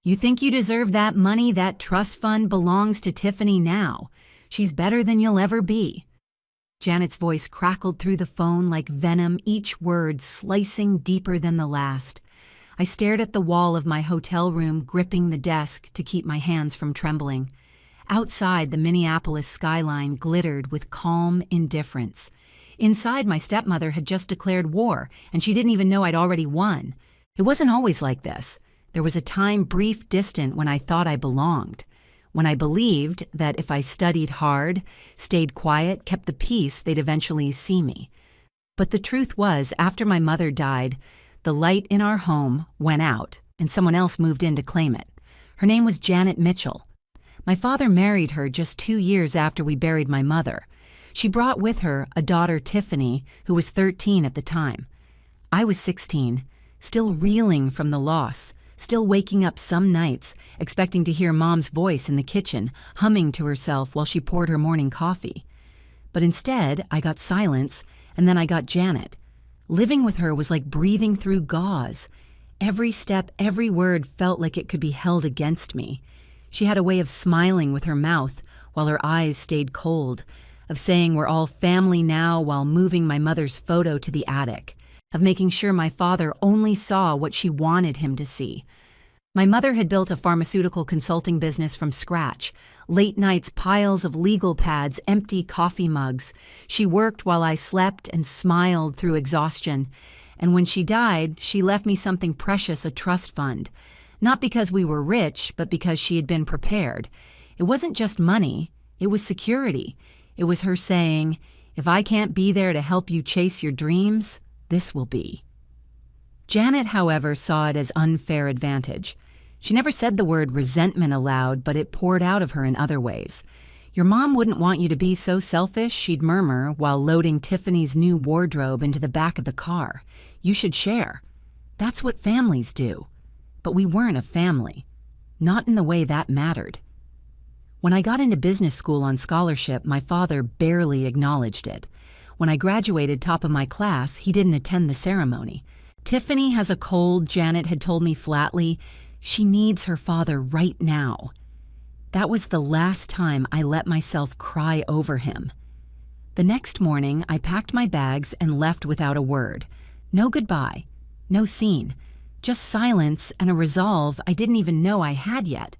You think you deserve that money? That trust fund belongs to Tiffany now. She's better than you'll ever be." Janet's voice crackled through the phone like venom, each word slicing deeper than the last. I stared at the wall of my hotel room, gripping the desk to keep my hands from trembling. Outside, the Minneapolis skyline glittered with calm indifference. Inside, my stepmother had just declared war, and she didn't even know I'd already won. It wasn't always like this. There was a time brief distant when I thought I belonged, when I believed that if I studied hard, stayed quiet, kept the peace, they'd eventually see me. But the truth was, after my mother died, the light in our home went out, and someone else moved in to claim it. Her name was Janet Mitchell. My father married her just 2 years after we buried my mother. She brought with her a daughter, Tiffany, who was 13 at the time. I was 16, still reeling from the loss, still waking up some nights, expecting to hear Mom's voice in the kitchen, humming to herself while she poured her morning coffee. But instead, I got silence, and then I got Janet. Living with her was like breathing through gauze. Every step, every word felt like it could be held against me. She had a way of smiling with her mouth while her eyes stayed cold, of saying we're all family now while moving my mother's photo to the attic, of making sure my father only saw what she wanted him to see. My mother had built a pharmaceutical consulting business from scratch. Late nights, piles of legal pads, empty coffee mugs. She worked while I slept and smiled through exhaustion. And when she died, she left me something precious, a trust fund. Not because we were rich, but because she had been prepared. It wasn't just money, it was security. It was her saying, "If I can't be there to help you chase your dreams, this will be." Janet, however, saw it as unfair advantage. She never said the word resentment aloud, but it poured out of her in other ways. "Your mom wouldn't want you to be so selfish," she'd murmur while loading Tiffany's new wardrobe into the back of the car. "You should share. That's what families do." But we weren't a family. Not in the way that mattered. When I got into business school on scholarship, my father barely acknowledged it. When I graduated top of my class, he didn't attend the ceremony. "Tiffany has a cold," Janet had told me flatly. "She needs her father right now." That was the last time I let myself cry over him. The next morning, I packed my bags and left without a word. No goodbye, no scene, just silence and a resolve I didn't even know I had yet.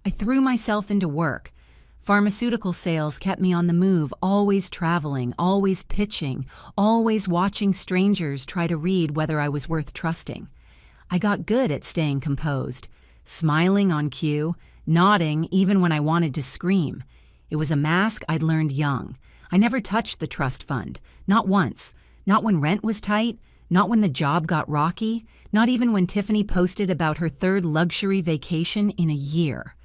I threw myself into work. Pharmaceutical sales kept me on the move, always traveling, always pitching, always watching strangers try to read whether I was worth trusting. I got good at staying composed, smiling on cue, nodding even when I wanted to scream. It was a mask I'd learned young. I never touched the trust fund, not once, not when rent was tight, not when the job got rocky, not even when Tiffany posted about her 3rd luxury vacation in a year.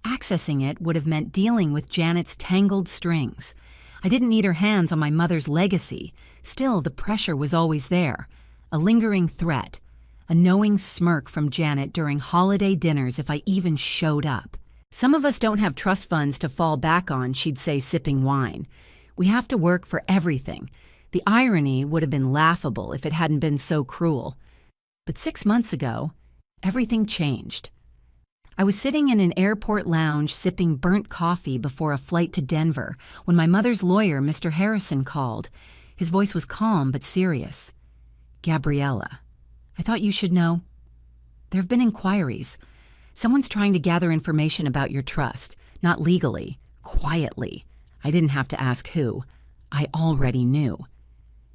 Accessing it would have meant dealing with Janet's tangled strings. I didn't need her hands on my mother's legacy. Still, the pressure was always there. A lingering threat. A knowing smirk from Janet during holiday dinners if I even showed up. "Some of us don't have trust funds to fall back on," she'd say, sipping wine. "We have to work for everything." The irony would have been laughable if it hadn't been so cruel. But 6 months ago, everything changed. I was sitting in an airport lounge sipping burnt coffee before a flight to Denver when my mother's lawyer, Mr. Harrison, called. His voice was calm but serious. "Gabriella, I thought you should know. There have been inquiries. Someone's trying to gather information about your trust, not legally, quietly. I didn't have to ask who. I already knew."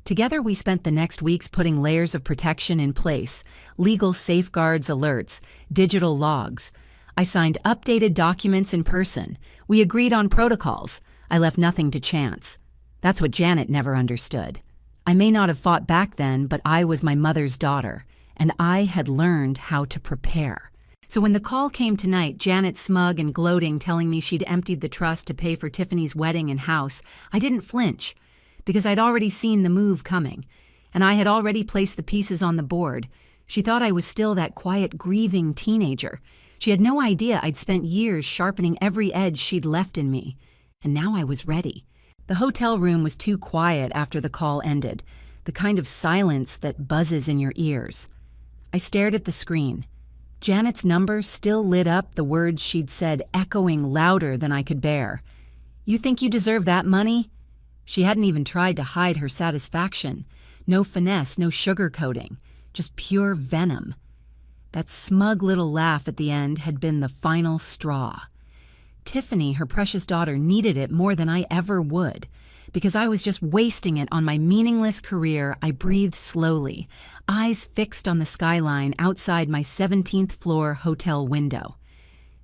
Together, we spent the next weeks putting layers of protection in place, legal safeguards, alerts, digital logs. I signed updated documents in person. We agreed on protocols. I left nothing to chance. That's what Janet never understood. I may not have fought back then, but I was my mother's daughter, and I had learned how to prepare. So when the call came tonight, Janet smug and gloating, telling me she'd emptied the trust to pay for Tiffany's wedding and house, I didn't flinch, because I'd already seen the move coming, and I had already placed the pieces on the board. She thought I was still that quiet, grieving teenager. She had no idea I'd spent years sharpening every edge she'd left in me, and now I was ready. The hotel room was too quiet after the call ended, the kind of silence that buzzes in your ears. I stared at the screen. Janet's number still lit up, the words she'd said echoing louder than I could bear. "You think you deserve that money?" She hadn't even tried to hide her satisfaction. No finesse, no sugarcoating, just pure venom. That smug little laugh at the end had been the final straw. Tiffany, her precious daughter, needed it more than I ever would. Because I was just wasting it on my meaningless career, I breathed slowly, eyes fixed on the skyline outside my 17th floor hotel window.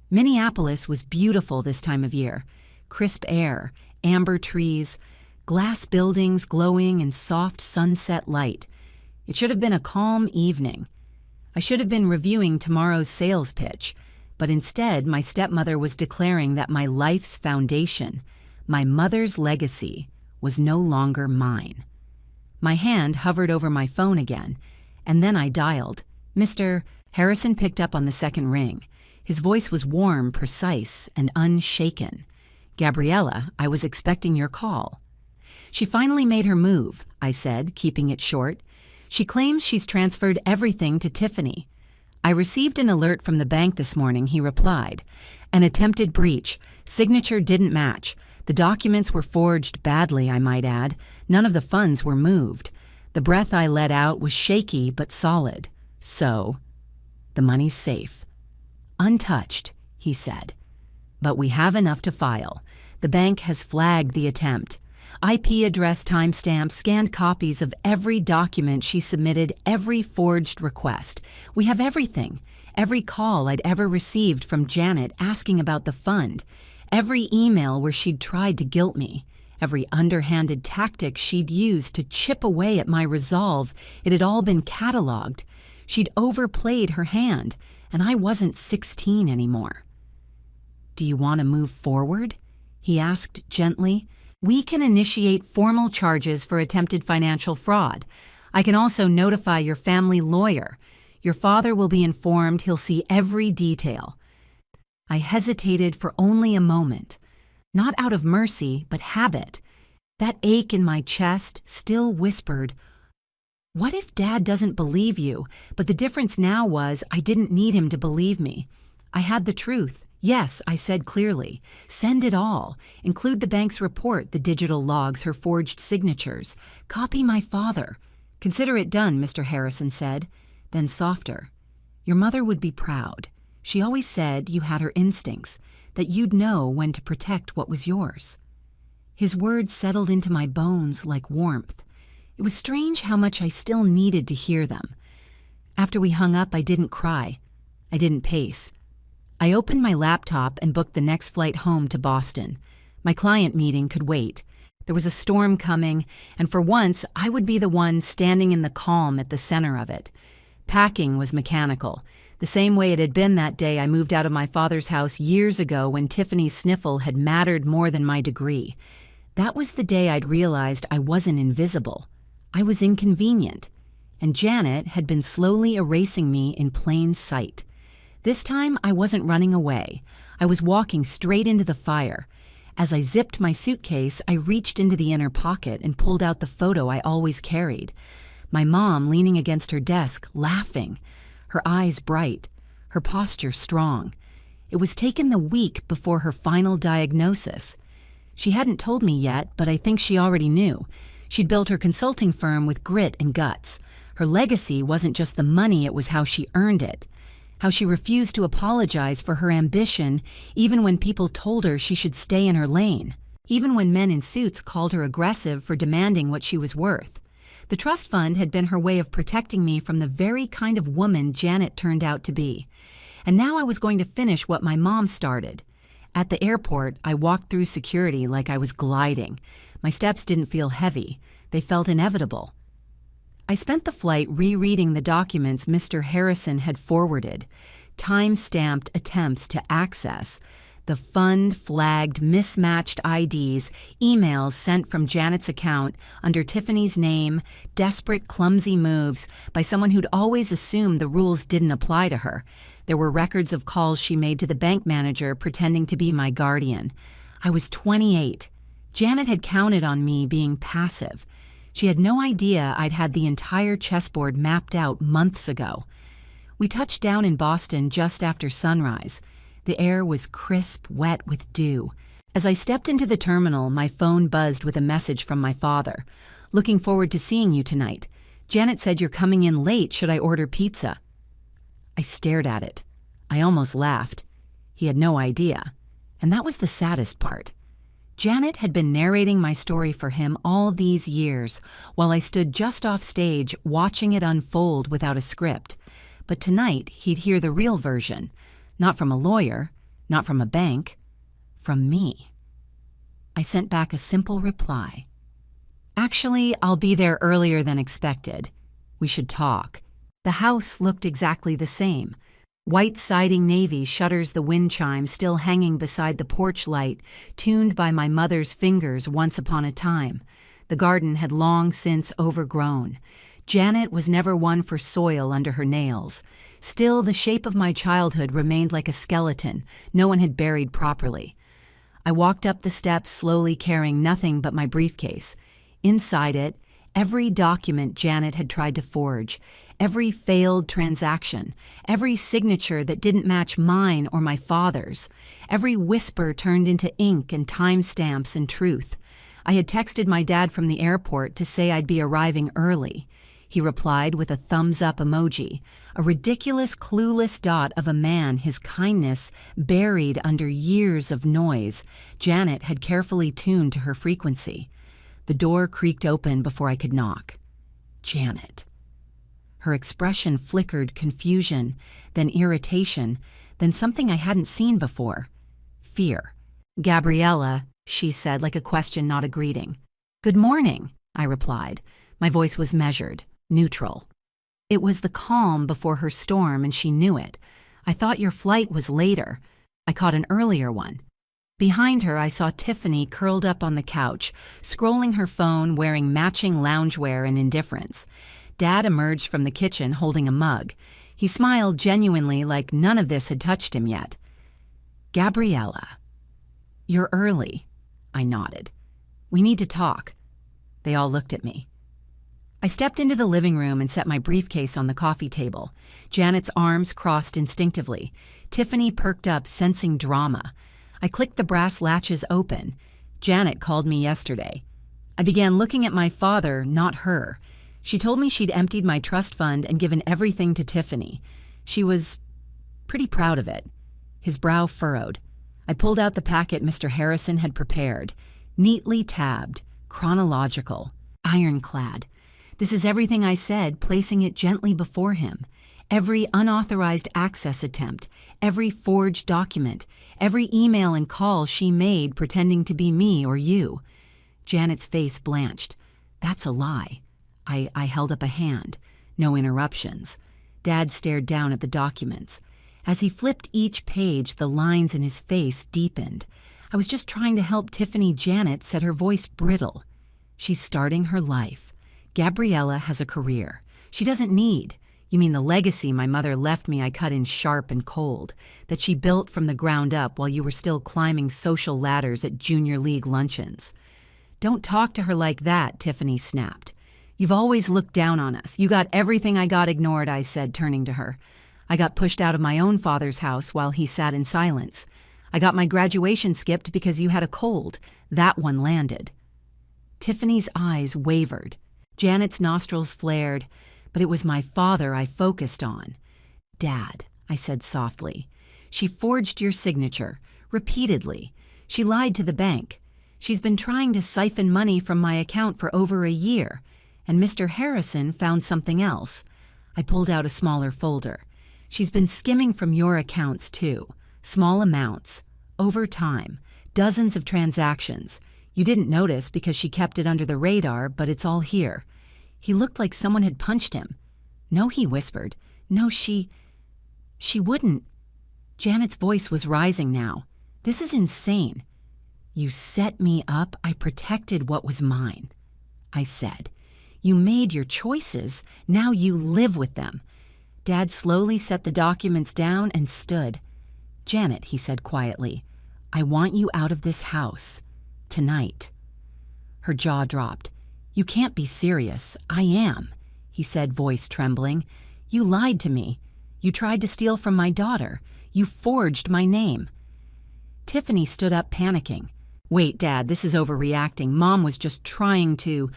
Minneapolis was beautiful this time of year. Crisp air, amber trees, glass buildings glowing in soft sunset light. It should have been a calm evening. I should have been reviewing tomorrow's sales pitch, but instead my stepmother was declaring that my life's foundation, my mother's legacy, was no longer mine. My hand hovered over my phone again, and then I dialed. Mr. Harrison picked up on the second ring. His voice was warm, precise, and unshaken. "Gabriella, I was expecting your call." "She finally made her move," I said, keeping it short. "She claims she's transferred everything to Tiffany." "I received an alert from the bank this morning," he replied. "An attempted breach. Signature didn't match. The documents were forged badly, I might add. None of the funds were moved. The breath I let out was shaky but solid. So, the money's safe." "Untouched," he said. "But we have enough to file. The bank has flagged the attempt. IP address timestamps, scanned copies of every document she submitted, every forged request. We have everything. Every call I'd ever received from Janet asking about the fund. Every email where she'd tried to guilt me. Every underhanded tactic she'd used to chip away at my resolve. It had all been cataloged. She'd overplayed her hand, and I wasn't 16 anymore." "Do you want to move forward?" he asked gently. "We can initiate formal charges for attempted financial fraud. I can also notify your family lawyer. Your father will be informed. He'll see every detail." I hesitated for only a moment, not out of mercy, but habit. That ache in my chest still whispered, "What if Dad doesn't believe you?" But the difference now was I didn't need him to believe me. I had the truth. "Yes," I said clearly. "Send it all. Include the bank's report, the digital logs, her forged signatures. Copy my father." "Consider it done," Mr. Harrison said. Then softer, "Your mother would be proud. She always said you had her instincts, that you'd know when to protect what was yours." His words settled into my bones like warmth. It was strange how much I still needed to hear them. After we hung up, I didn't cry. I didn't pace. I opened my laptop and booked the next flight home to Boston. My client meeting could wait. There was a storm coming, and for once, I would be the one standing in the calm at the center of it. Packing was mechanical, the same way it had been that day I moved out of my father's house years ago when Tiffany's sniffle had mattered more than my degree. That was the day I'd realized I wasn't invisible. I was inconvenient, and Janet had been slowly erasing me in plain sight. This time, I wasn't running away. I was walking straight into the fire. As I zipped my suitcase, I reached into the inner pocket and pulled out the photo I always carried. My mom leaning against her desk, laughing, her eyes bright, her posture strong. It was taken the week before her final diagnosis. She hadn't told me yet, but I think she already knew. She'd built her consulting firm with grit and guts. Her legacy wasn't just the money, it was how she earned it. How she refused to apologize for her ambition, even when people told her she should stay in her lane. Even when men in suits called her aggressive for demanding what she was worth. The trust fund had been her way of protecting me from the very kind of woman Janet turned out to be. And now I was going to finish what my mom started. At the airport, I walked through security like I was gliding. My steps didn't feel heavy. They felt inevitable. I spent the flight rereading the documents Mr. Harrison had forwarded, time-stamped attempts to access, the fund-flagged, mismatched IDs, emails sent from Janet's account under Tiffany's name, desperate, clumsy moves by someone who'd always assumed the rules didn't apply to her. There were records of calls she made to the bank manager pretending to be my guardian. I was 28. Janet had counted on me being passive. She had no idea I'd had the entire chessboard mapped out months ago. We touched down in Boston just after sunrise. The air was crisp, wet with dew. As I stepped into the terminal, my phone buzzed with a message from my father. "Looking forward to seeing you tonight. Janet said you're coming in late. Should I order pizza?" I stared at it. I almost laughed. He had no idea. And that was the saddest part. Janet had been narrating my story for him all these years, while I stood just off stage watching it unfold without a script. But tonight, he'd hear the real version. Not from a lawyer, not from a bank, from me. I sent back a simple reply. "Actually, I'll be there earlier than expected. We should talk." The house looked exactly the same. White siding navy shutters, the wind chime still hanging beside the porch light, tuned by my mother's fingers once upon a time. The garden had long since overgrown. Janet was never one for soil under her nails. Still, the shape of my childhood remained like a skeleton no one had buried properly. I walked up the steps slowly, carrying nothing but my briefcase. Inside it, every document Janet had tried to forge, every failed transaction, every signature that didn't match mine or my father's, every whisper turned into ink and timestamps and truth. I had texted my dad from the airport to say I'd be arriving early. He replied with a thumbs-up emoji, a ridiculous, clueless dot of a man, his kindness buried under years of noise Janet had carefully tuned to her frequency. The door creaked open before I could knock. Janet. Her expression flickered confusion, then irritation, then something I hadn't seen before. Fear. "Gabriella," she said, like a question, not a greeting. "Good morning," I replied. My voice was measured, neutral. It was the calm before her storm, and she knew it. "I thought your flight was later. I caught an earlier one." Behind her, I saw Tiffany curled up on the couch, scrolling her phone, wearing matching loungewear and indifference. Dad emerged from the kitchen holding a mug. He smiled genuinely, like none of this had touched him yet. "Gabriella, you're early," I nodded. "We need to talk." They all looked at me. I stepped into the living room and set my briefcase on the coffee table. Janet's arms crossed instinctively. Tiffany perked up, sensing drama. I clicked the brass latches open. Janet called me yesterday. I began looking at my father, not her. She told me she'd emptied my trust fund and given everything to Tiffany. She was pretty proud of it. His brow furrowed. I pulled out the packet Mr. Harrison had prepared. Neatly tabbed, chronological, ironclad. This is everything I said, placing it gently before him. Every unauthorized access attempt, every forged document, every email and call she made pretending to be me or you. Janet's face blanched. "That's a lie." I held up a hand. No interruptions. Dad stared down at the documents. As he flipped each page, the lines in his face deepened. I was just trying to help Tiffany. Janet said, her voice brittle. "She's starting her life. Gabriella has a career. She doesn't need. You mean the legacy my mother left me I cut in sharp and cold, that she built from the ground up while you were still climbing social ladders at junior league luncheons." "Don't talk to her like that," Tiffany snapped. "You've always looked down on us. You got everything I got ignored," I said, turning to her. "I got pushed out of my own father's house while he sat in silence. I got my graduation skipped because you had a cold. That one landed." Tiffany's eyes wavered. Janet's nostrils flared, but it was my father I focused on. "Dad," I said softly, "she forged your signature, repeatedly. She lied to the bank. She's been trying to siphon money from my account for over a year, and Mr. Harrison found something else." I pulled out a smaller folder. "She's been skimming from your accounts, too. Small amounts. Over time. Dozens of transactions. You didn't notice because she kept it under the radar, but it's all here." He looked like someone had punched him. "No," he whispered. "No, she wouldn't." Janet's voice was rising now. "This is insane." "You set me up. I protected what was mine," I said. "You made your choices. Now you live with them." Dad slowly set the documents down and stood. "Janet," he said quietly, "I want you out of this house. Tonight." Her jaw dropped. "You can't be serious." "I am," he said, voice trembling. "You lied to me. You tried to steal from my daughter. You forged my name." Tiffany stood up, panicking. "Wait, Dad, this is overreacting. Mom was just trying to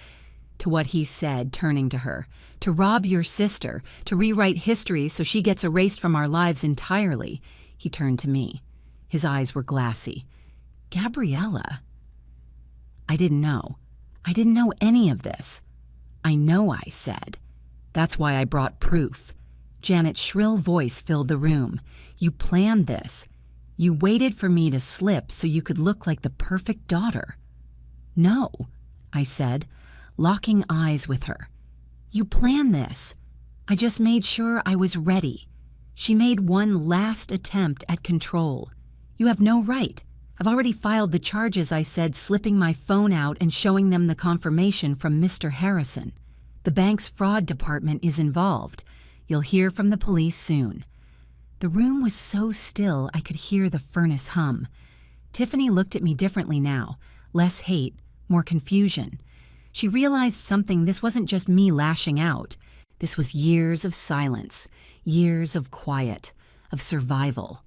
what he said, turning to her. "To rob your sister, to rewrite history so she gets erased from our lives entirely." He turned to me. His eyes were glassy. "Gabriella?" I didn't know. I didn't know any of this. "I know," I said. "That's why I brought proof." Janet's shrill voice filled the room. "You planned this. You waited for me to slip so you could look like the perfect daughter." "No," I said, locking eyes with her. "You planned this. I just made sure I was ready." She made one last attempt at control. "You have no right. I've already filed the charges," I said, slipping my phone out and showing them the confirmation from Mr. Harrison. "The bank's fraud department is involved. You'll hear from the police soon." The room was so still I could hear the furnace hum. Tiffany looked at me differently now, less hate, more confusion. She realized something. This wasn't just me lashing out. This was years of silence, years of quiet, of survival.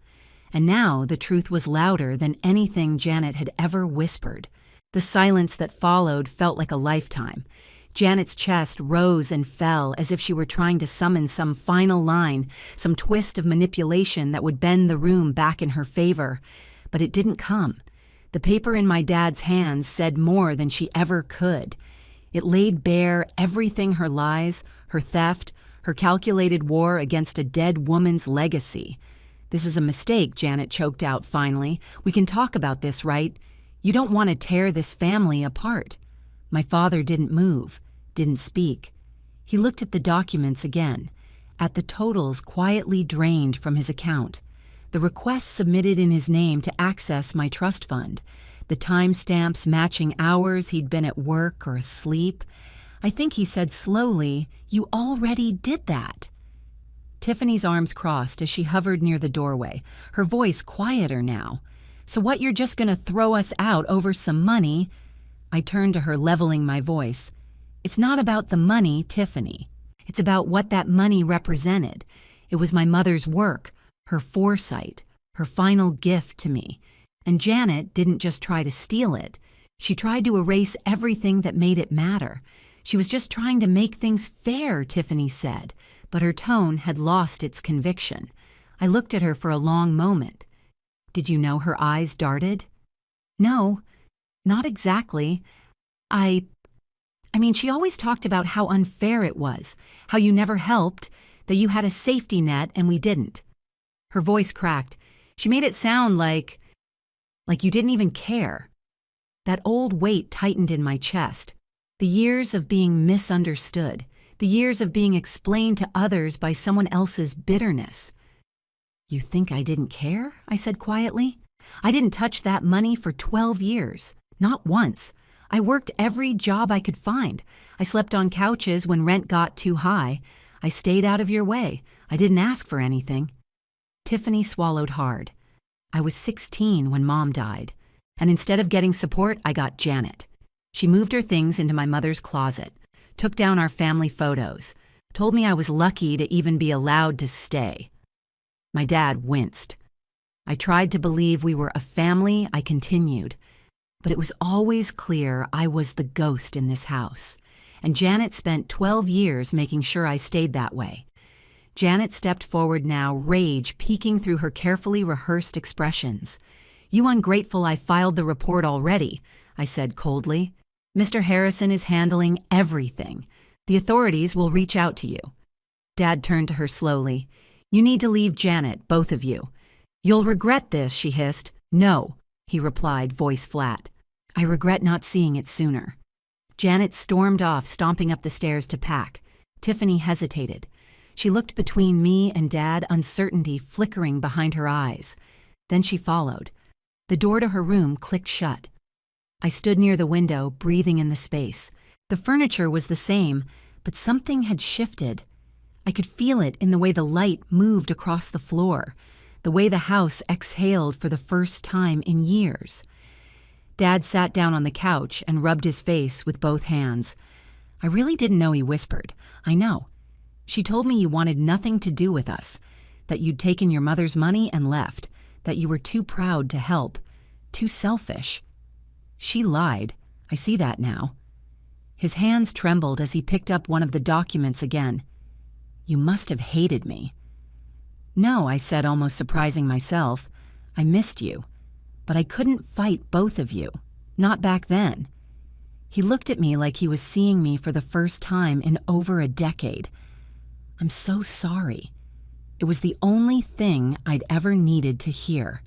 And now the truth was louder than anything Janet had ever whispered. The silence that followed felt like a lifetime. Janet's chest rose and fell as if she were trying to summon some final line, some twist of manipulation that would bend the room back in her favor. But it didn't come. The paper in my dad's hands said more than she ever could. It laid bare everything: her lies, her theft, her calculated war against a dead woman's legacy. "This is a mistake," Janet choked out finally. "We can talk about this, right? You don't want to tear this family apart." My father didn't move, didn't speak. He looked at the documents again, at the totals quietly drained from his account, the requests submitted in his name to access my trust fund, the timestamps matching hours he'd been at work or asleep. I think he said slowly, "You already did that." Tiffany's arms crossed as she hovered near the doorway, her voice quieter now. "So what, you're just going to throw us out over some money?" I turned to her, leveling my voice. "It's not about the money, Tiffany. It's about what that money represented. It was my mother's work, her foresight, her final gift to me. And Janet didn't just try to steal it. She tried to erase everything that made it matter. She was just trying to make things fair," Tiffany said, but her tone had lost its conviction. I looked at her for a long moment. "Did you know?" Her eyes darted. "No, not exactly. I mean, she always talked about how unfair it was, how you never helped, that you had a safety net and we didn't." Her voice cracked. She made it sound like you didn't even care. That old weight tightened in my chest. The years of being misunderstood, the years of being explained to others by someone else's bitterness. "You think I didn't care?" I said quietly. "I didn't touch that money for 12 years. Not once. I worked every job I could find. I slept on couches when rent got too high. I stayed out of your way. I didn't ask for anything." Tiffany swallowed hard. "I was 16 when Mom died, and instead of getting support, I got Janet. She moved her things into my mother's closet, took down our family photos, told me I was lucky to even be allowed to stay." My dad winced. I tried to believe we were a family. I continued. But it was always clear I was the ghost in this house, and Janet spent 12 years making sure I stayed that way. Janet stepped forward now, rage peeking through her carefully rehearsed expressions. "You ungrateful, I filed the report already," I said coldly. "Mr. Harrison is handling everything. The authorities will reach out to you." Dad turned to her slowly. "You need to leave Janet, both of you." "You'll regret this," she hissed. "No," he replied, voice flat. "I regret not seeing it sooner." Janet stormed off, stomping up the stairs to pack. Tiffany hesitated. She looked between me and Dad, uncertainty flickering behind her eyes. Then she followed. The door to her room clicked shut. I stood near the window, breathing in the space. The furniture was the same, but something had shifted. I could feel it in the way the light moved across the floor, the way the house exhaled for the first time in years. Dad sat down on the couch and rubbed his face with both hands. "I really didn't know," he whispered. "I know. She told me you wanted nothing to do with us. that you'd taken your mother's money and left, that you were too proud to help, too selfish. She lied. I see that now. His hands trembled as he picked up one of the documents again. You must have hated me. No, I said, almost surprising myself. I missed you. But I couldn't fight both of you. Not back then. He looked at me like he was seeing me for the first time in over a decade. I'm so sorry. It was the only thing I'd ever needed to hear.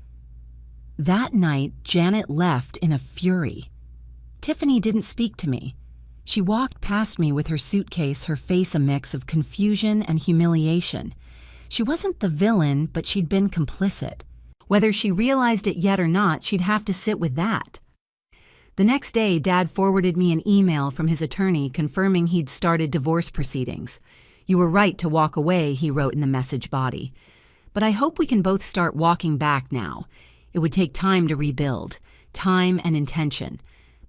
That night, Janet left in a fury. Tiffany didn't speak to me. She walked past me with her suitcase, her face a mix of confusion and humiliation. She wasn't the villain, but she'd been complicit. Whether she realized it yet or not, she'd have to sit with that. The next day, Dad forwarded me an email from his attorney confirming he'd started divorce proceedings. You were right to walk away, he wrote in the message body. But I hope we can both start walking back now. It would take time to rebuild, time and intention.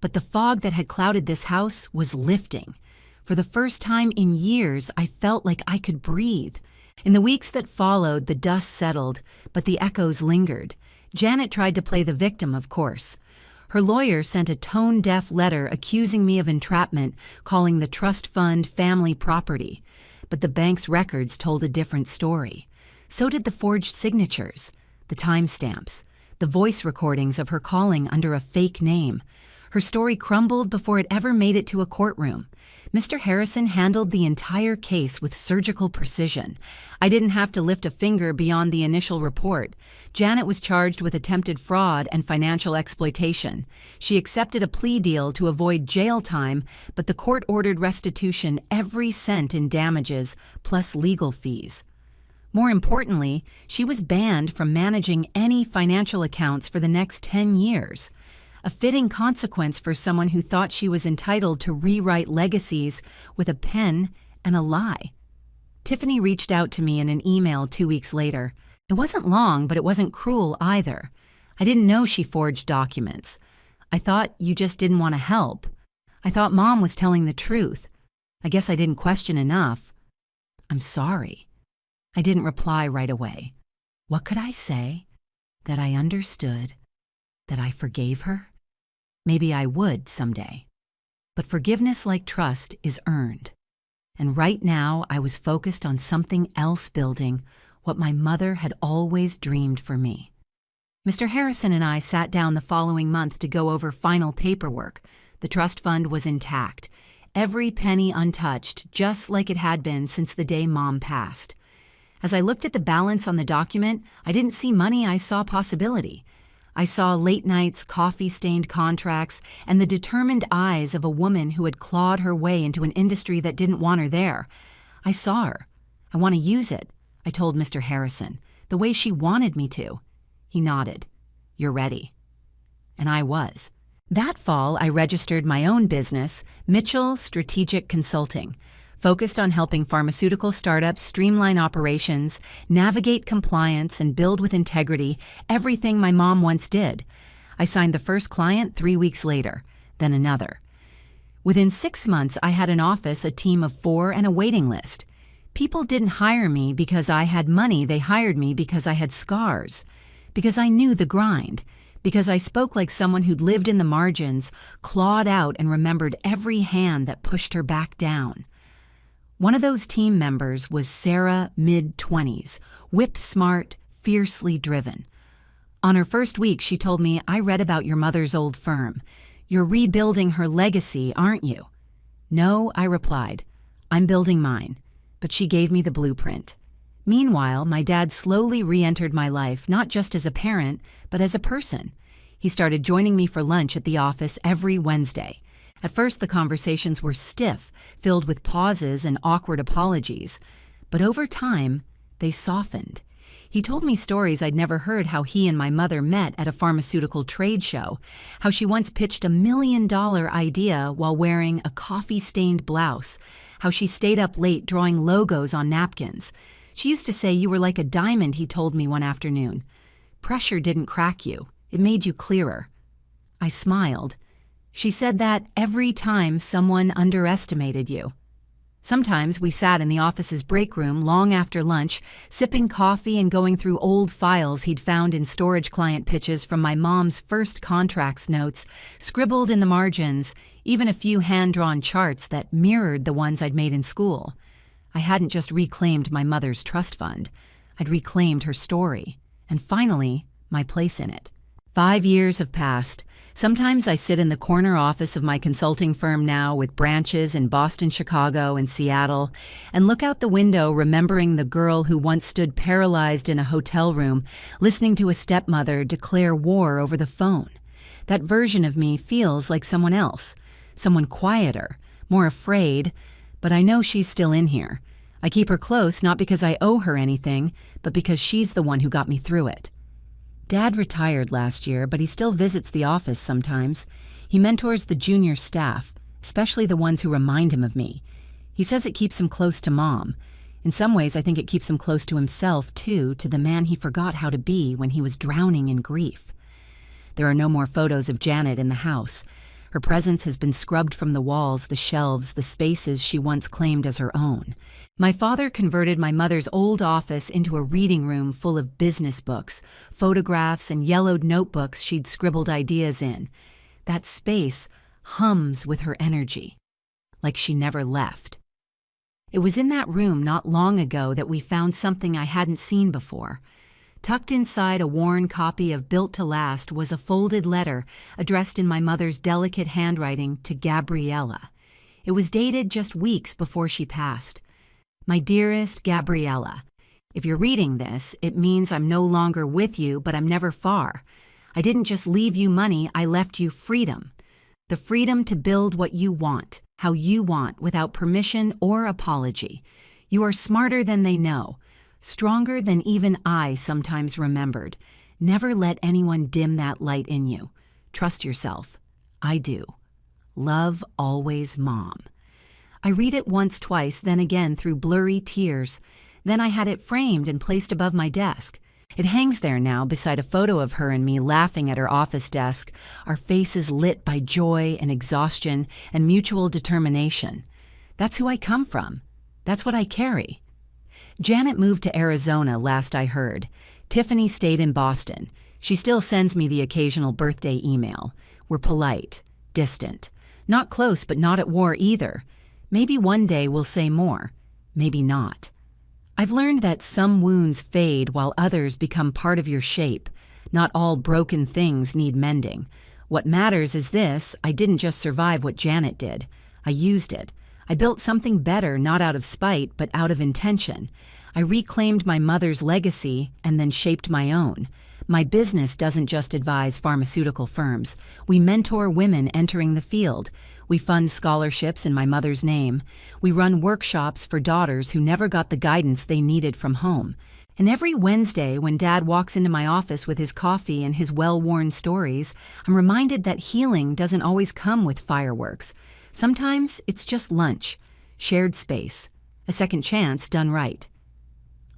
But the fog that had clouded this house was lifting. For the first time in years, I felt like I could breathe. In the weeks that followed, the dust settled, but the echoes lingered. Janet tried to play the victim, of course. Her lawyer sent a tone-deaf letter accusing me of entrapment, calling the trust fund family property. But the bank's records told a different story. So did the forged signatures, the timestamps, the voice recordings of her calling under a fake name. Her story crumbled before it ever made it to a courtroom. Mr. Harrison handled the entire case with surgical precision. I didn't have to lift a finger beyond the initial report. Janet was charged with attempted fraud and financial exploitation. She accepted a plea deal to avoid jail time, but the court ordered restitution every cent in damages, plus legal fees. More importantly, she was banned from managing any financial accounts for the next 10 years. A fitting consequence for someone who thought she was entitled to rewrite legacies with a pen and a lie. Tiffany reached out to me in an email 2 weeks later. It wasn't long, but it wasn't cruel either. I didn't know she forged documents. I thought you just didn't want to help. I thought Mom was telling the truth. I guess I didn't question enough. I'm sorry. I didn't reply right away. What could I say? That I understood? That I forgave her? Maybe I would someday. But forgiveness, like trust, is earned. And right now, I was focused on something else building what my mother had always dreamed for me. Mr. Harrison and I sat down the following month to go over final paperwork. The trust fund was intact, every penny untouched, just like it had been since the day Mom passed. As I looked at the balance on the document, I didn't see money, I saw possibility. I saw late nights, coffee-stained contracts, and the determined eyes of a woman who had clawed her way into an industry that didn't want her there. I saw her. I want to use it, I told Mr. Harrison, the way she wanted me to. He nodded. You're ready. And I was. That fall, I registered my own business, Mitchell Strategic Consulting, focused on helping pharmaceutical startups streamline operations, navigate compliance, and build with integrity everything my mom once did. I signed the first client 3 weeks later, then another. Within 6 months, I had an office, a team of 4, and a waiting list. People didn't hire me because I had money, they hired me because I had scars, because I knew the grind, because I spoke like someone who'd lived in the margins, clawed out, and remembered every hand that pushed her back down. One of those team members was Sarah, mid-20s, whip-smart, fiercely driven. On her first week, she told me, I read about your mother's old firm. You're rebuilding her legacy, aren't you? No, I replied. I'm building mine. But she gave me the blueprint. Meanwhile, my dad slowly re-entered my life, not just as a parent, but as a person. He started joining me for lunch at the office every Wednesday. At first, the conversations were stiff, filled with pauses and awkward apologies. But over time, they softened. He told me stories I'd never heard, how he and my mother met at a pharmaceutical trade show, how she once pitched $1 million idea while wearing a coffee-stained blouse, how she stayed up late drawing logos on napkins. She used to say you were like a diamond, he told me one afternoon. Pressure didn't crack you. It made you clearer. I smiled. She said that every time someone underestimated you. Sometimes we sat in the office's break room long after lunch, sipping coffee and going through old files he'd found in storage client pitches from my mom's first contracts notes, scribbled in the margins, even a few hand-drawn charts that mirrored the ones I'd made in school. I hadn't just reclaimed my mother's trust fund. I'd reclaimed her story, and finally, my place in it. 5 years have passed. Sometimes I sit in the corner office of my consulting firm now with branches in Boston, Chicago, and Seattle, and look out the window remembering the girl who once stood paralyzed in a hotel room, listening to a stepmother declare war over the phone. That version of me feels like someone else, someone quieter, more afraid, but I know she's still in here. I keep her close not because I owe her anything, but because she's the one who got me through it. Dad retired last year, but he still visits the office sometimes. He mentors the junior staff, especially the ones who remind him of me. He says it keeps him close to Mom. In some ways, I think it keeps him close to himself, too, to the man he forgot how to be when he was drowning in grief. There are no more photos of Janet in the house. Her presence has been scrubbed from the walls, the shelves, the spaces she once claimed as her own. My father converted my mother's old office into a reading room full of business books, photographs, and yellowed notebooks she'd scribbled ideas in. That space hums with her energy, like she never left. It was in that room not long ago that we found something I hadn't seen before. Tucked inside a worn copy of Built to Last was a folded letter addressed in my mother's delicate handwriting to Gabriella. It was dated just weeks before she passed. My dearest Gabriella, if you're reading this, it means I'm no longer with you, but I'm never far. I didn't just leave you money, I left you freedom. The freedom to build what you want, how you want, without permission or apology. You are smarter than they know. Stronger than even I sometimes remembered. Never let anyone dim that light in you. Trust yourself. I do. Love always, Mom. I read it once, twice, then again through blurry tears. Then I had it framed and placed above my desk. It hangs there now beside a photo of her and me laughing at her office desk, our faces lit by joy and exhaustion and mutual determination. That's who I come from. That's what I carry. Janet moved to Arizona, last I heard. Tiffany stayed in Boston. She still sends me the occasional birthday email. We're polite, distant. Not close, but not at war either. Maybe one day we'll say more. Maybe not. I've learned that some wounds fade while others become part of your shape. Not all broken things need mending. What matters is this: I didn't just survive what Janet did. I used it. I built something better, not out of spite, but out of intention. I reclaimed my mother's legacy and then shaped my own. My business doesn't just advise pharmaceutical firms. We mentor women entering the field. We fund scholarships in my mother's name. We run workshops for daughters who never got the guidance they needed from home. And every Wednesday, when Dad walks into my office with his coffee and his well-worn stories, I'm reminded that healing doesn't always come with fireworks. Sometimes it's just lunch, shared space, a second chance done right.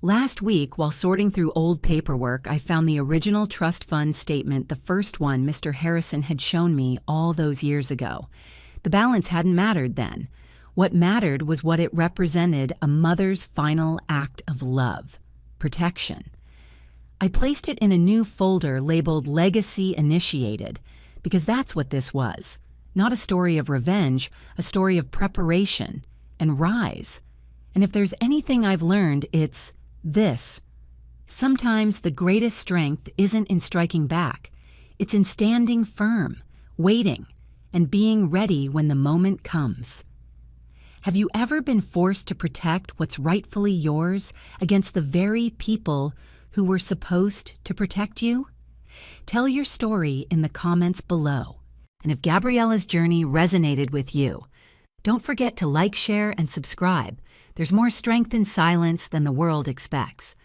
Last week, while sorting through old paperwork, I found the original trust fund statement, the first one Mr. Harrison had shown me all those years ago. The balance hadn't mattered then. What mattered was what it represented: a mother's final act of love, protection. I placed it in a new folder labeled Legacy Initiated, because that's what this was. Not a story of revenge, a story of preparation and rise. And if there's anything I've learned, it's this. Sometimes the greatest strength isn't in striking back. It's in standing firm, waiting, and being ready when the moment comes. Have you ever been forced to protect what's rightfully yours against the very people who were supposed to protect you? Tell your story in the comments below. And if Gabriella's journey resonated with you, don't forget to like, share, and subscribe. There's more strength in silence than the world expects.